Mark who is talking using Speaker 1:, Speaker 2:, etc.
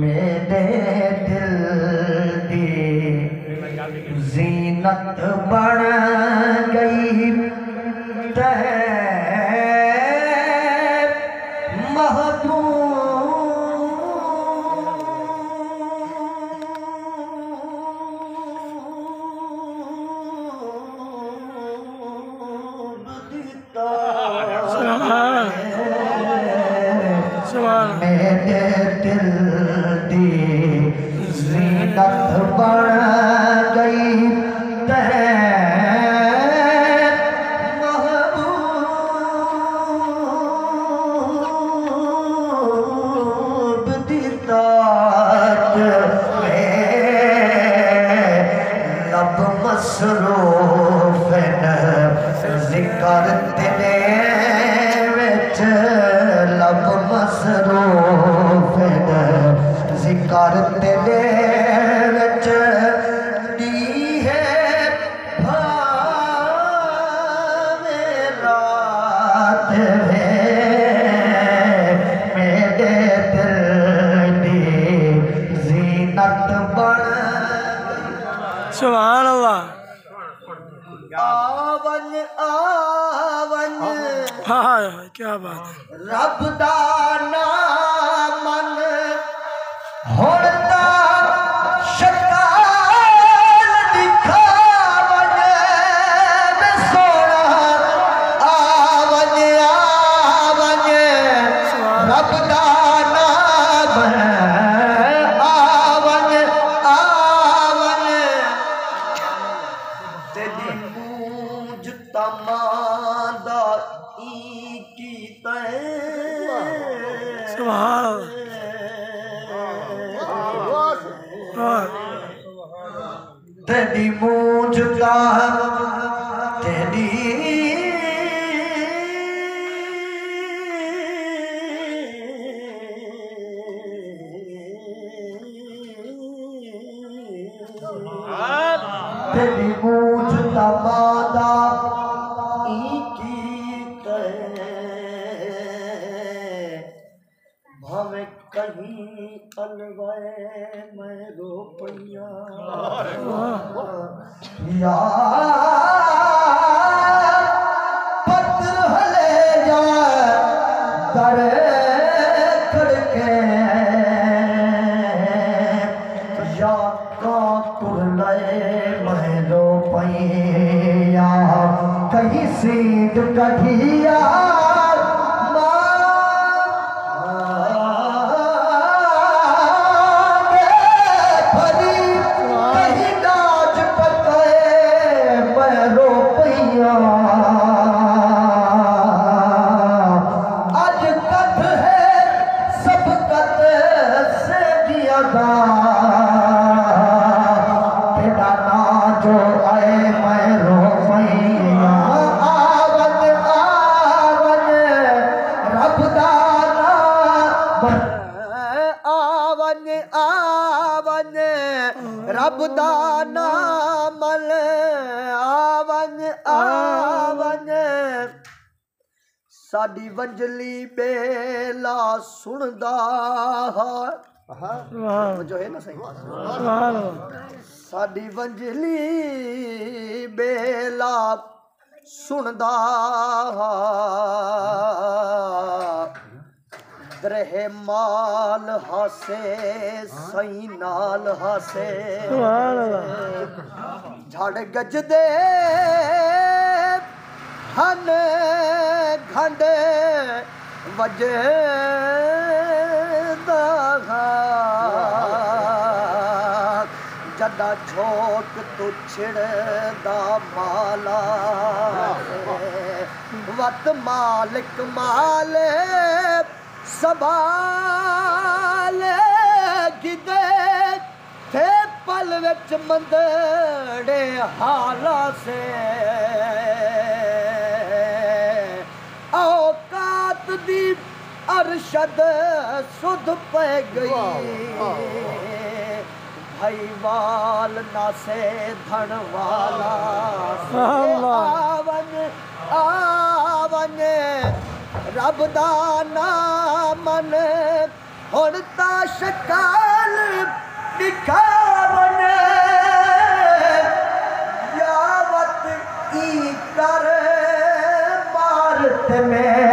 Speaker 1: मेरे दिल दी जीनत बन गई तह मेरे दिल दी जीनत बन गई तह महबूब दी तात लब मसरूफ जिक्र तेरे विच लब मसरूफ जिक्र तेरे विच दी है भावे रात वे मेरे दिल दी जीनत बन
Speaker 2: सुभान अल्लाह
Speaker 1: आवन आवन
Speaker 2: हाँ क्या बात है
Speaker 1: रब दा नाम मन होता शकाल दिखावन वे सोना आवन आवन रब दा नाम आवन आवन तेरी मूंज तमादा की तेरी मूंज का तेरी तेरी मूंज तमादा भावे कहीं अलवाए मैं रो पैया पत्र हले जा दर खड़के या का तुरले मैं रो पैया कहीं सीध कढ़िया तेरा ना जो आए मैं रो मैया आवन आवन रब दा नाम आवन आवन रब दा नाम आवन आवन साडी वंजली बेला सुनदा जो है ना सही साडी वंजली बेला सुनदा दरहे माल हासे सही नाल हासे झड़ गजदे हन घंड वजे जदा छोट तू छिड़दा माला वत मालिक माले सबाल गिदे थे पल विच मंदड़े हाला से औकात दी अरशद सुध पे गई भाई वाल नासे धन वाला आवन आवन रब दा नामन हुण ता शकाल दिखावन यावत ई कर मारत में